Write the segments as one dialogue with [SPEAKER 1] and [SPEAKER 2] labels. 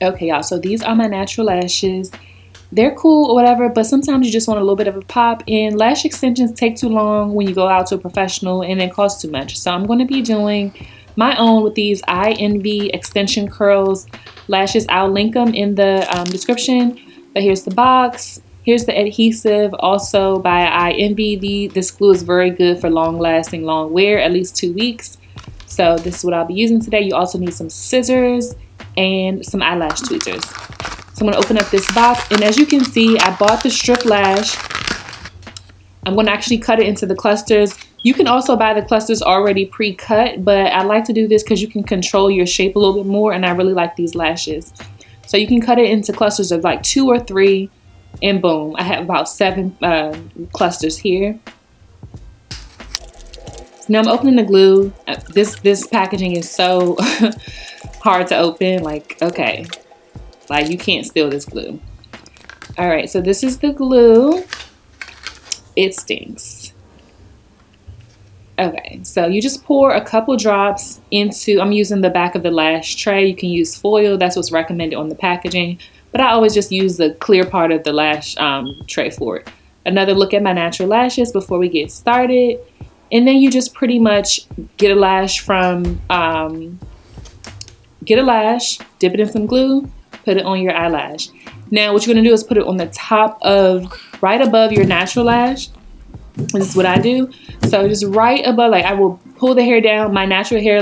[SPEAKER 1] Okay, y'all, so these are my natural lashes. They're cool or whatever, but sometimes you just want a little bit of a pop, and lash extensions take too long when you go out to a professional and it costs too much. So I'm going to be doing my own with these iENVY extension curls lashes. I'll link them in the description, but here's the box. Here's the adhesive, also by iENVY. This glue is very good for long lasting, long wear, at least 2 weeks. So this is what I'll be using today. You also need some scissors and some eyelash tweezers. So I'm going to open up this box, and as you can see, I bought the strip lash. I'm going to actually cut it into the clusters. You can also buy the clusters already pre-cut, but I like to do this because you can control your shape a little bit more, and I really like these lashes. So you can cut it into clusters of like 2 or 3, and boom, I have about 7 clusters here. Now I'm opening the glue. This packaging is so hard to open. Like, okay. Like, you can't steal this glue. All right, so this is the glue. It stinks. Okay, so you just pour a couple drops into, I'm using the back of the lash tray. You can use foil. That's what's recommended on the packaging. But I always just use the clear part of the lash tray for it. Another look at my natural lashes before we get started. And then you just pretty much get a lash from, dip it in some glue, put it on your eyelash. Now what you're going to do is put it on the top of, right above your natural lash. This is what I do. So just right above, like I will pull the hair down, my natural hair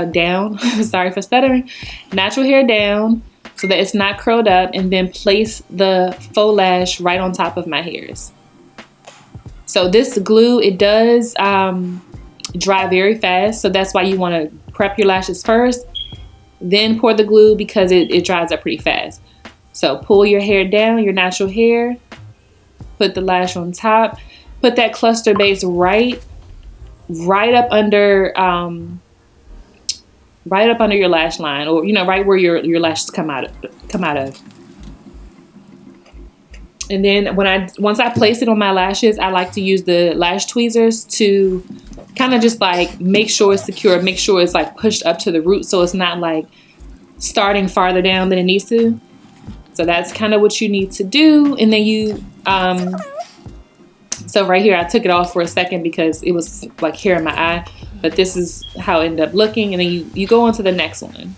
[SPEAKER 1] down, sorry for stuttering, natural hair down so that it's not curled up, and then place the faux lash right on top of my hairs. So this glue, it does dry very fast, so that's why you want to prep your lashes first, then pour the glue because it dries up pretty fast. So pull your hair down, your natural hair, put the lash on top, put that cluster base right up under your lash line, or right where your lashes come out of. And then once I place it on my lashes, I like to use the lash tweezers to kind of just like make sure it's secure, make sure it's like pushed up to the root, so it's not like starting farther down than it needs to. So that's kind of what you need to do. And then you so right here I took it off for a second because it was like hair in my eye, but this is how it ended up looking. And then you go on to the next one.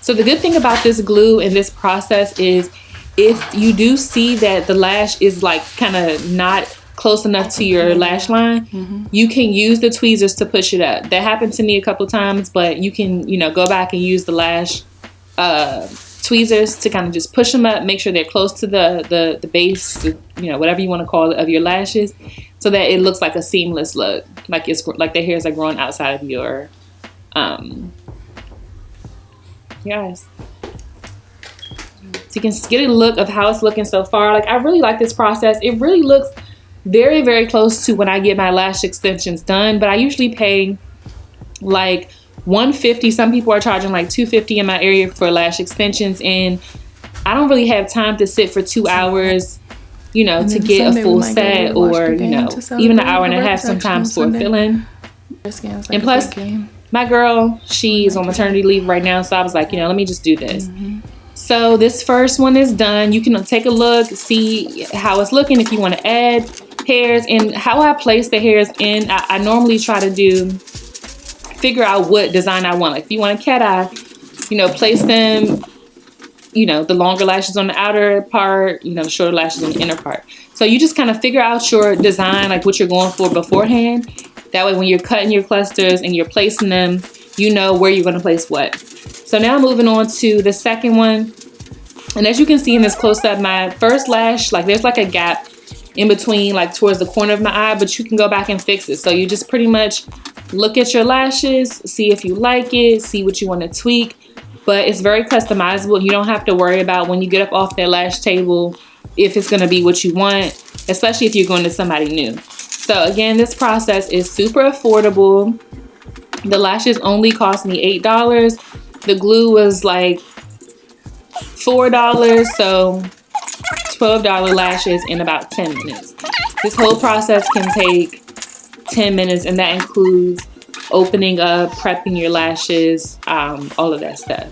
[SPEAKER 1] So the good thing about this glue and this process is, if you do see that the lash is like kind of not close enough to your lash line, you can use the tweezers to push it up. That happened to me a couple times, but you can, go back and use the lash tweezers to kind of just push them up, make sure they're close to the base, whatever you want to call it, of your lashes, so that it looks like a seamless look, like it's like the hairs are growing outside of your eyes. So you can get a look of how it's looking so far. Like, I really like this process. It really looks very, very close to when I get my lash extensions done, but I usually pay like $150. Some people are charging like $250 in my area for lash extensions, and I don't really have time to sit for 2 hours, to get a full set, or even an hour and a half sometimes for a fill-in. And plus, my girl, she's on maternity leave right now, so I was like, let me just do this. So this first one is done. You can take a look, see how it's looking, if you want to add hairs. And how I place the hairs in, I normally try to figure out what design I want. Like, if you want a cat eye, place them, the longer lashes on the outer part, the shorter lashes on the inner part. So you just kind of figure out your design, like what you're going for beforehand. That way when you're cutting your clusters and you're placing them, you know where you're going to place what. So now moving on to the second one. And as you can see in this close up, my first lash, like there's like a gap in between, like towards the corner of my eye, but you can go back and fix it. So you just pretty much look at your lashes, see if you like it, see what you want to tweak. But it's very customizable. You don't have to worry about when you get up off that lash table if it's going to be what you want, especially if you're going to somebody new. So again, this process is super affordable. The lashes only cost me $8. The glue was like $4, so $12 lashes in about 10 minutes. This whole process can take 10 minutes, and that includes opening up, prepping your lashes, all of that stuff.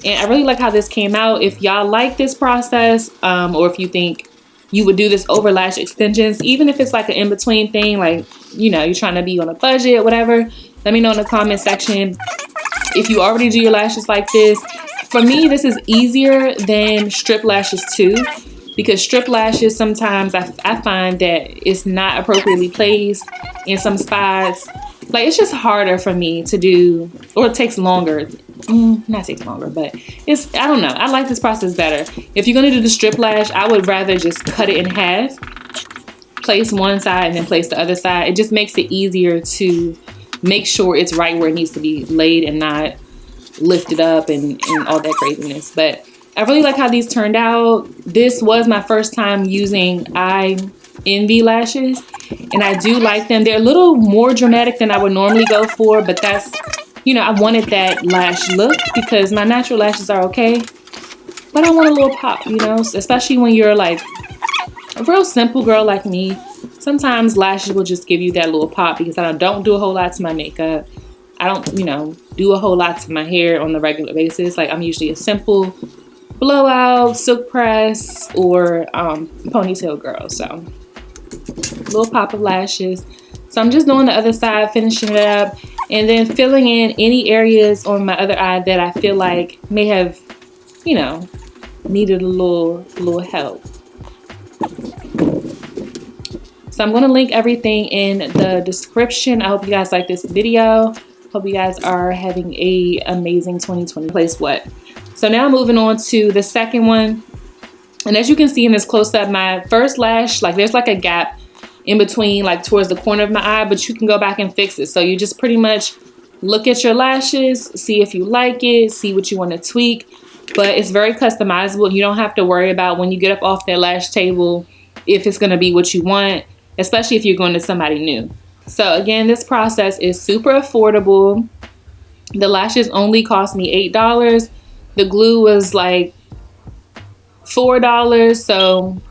[SPEAKER 1] And I really like how this came out. If y'all like this process, or if you think you would do this over lash extensions, even if it's like an in-between thing, like, you know, you're trying to be on a budget, whatever, let me know in the comment section if you already do your lashes like this. For me, this is easier than strip lashes too, because strip lashes, sometimes I find that it's not appropriately placed in some spots. Like, it's just harder for me to do, or it takes longer. Not takes longer, but I don't know. I like this process better. If you're gonna do the strip lash, I would rather just cut it in half, place one side and then place the other side. It just makes it easier to make sure it's right where it needs to be laid and not lifted up and all that craziness. But I really like how these turned out. This was my first time using iENVY lashes, and I do like them. They're a little more dramatic than I would normally go for, but that's, you know, I wanted that lash look because my natural lashes are okay, but I want a little pop, you know, especially when you're like a real simple girl like me. Sometimes lashes will just give you that little pop because I don't do a whole lot to my makeup. I don't, you know, do a whole lot to my hair on the regular basis. Like, I'm usually a simple blowout, silk press, or ponytail girl. So, little pop of lashes. So I'm just doing the other side, finishing it up, and then filling in any areas on my other eye that I feel like may have, you know, needed a little help. So I'm going to link everything in the description. I hope you guys like this video. Hope you guys are having a amazing 2020. Place what? So now moving on to the second one. And as you can see in this close up, my first lash, like, there's like a gap in between, like towards the corner of my eye, but you can go back and fix it. So you just pretty much look at your lashes, see if you like it, see what you want to tweak. But it's very customizable. You don't have to worry about when you get up off that lash table if it's going to be what you want, especially if you're going to somebody new. So again, this process is super affordable. The lashes only cost me $8. The glue was like $4, so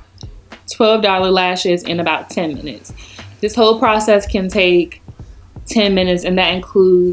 [SPEAKER 1] $12 lashes in about 10 minutes. This whole process can take 10 minutes, and that includes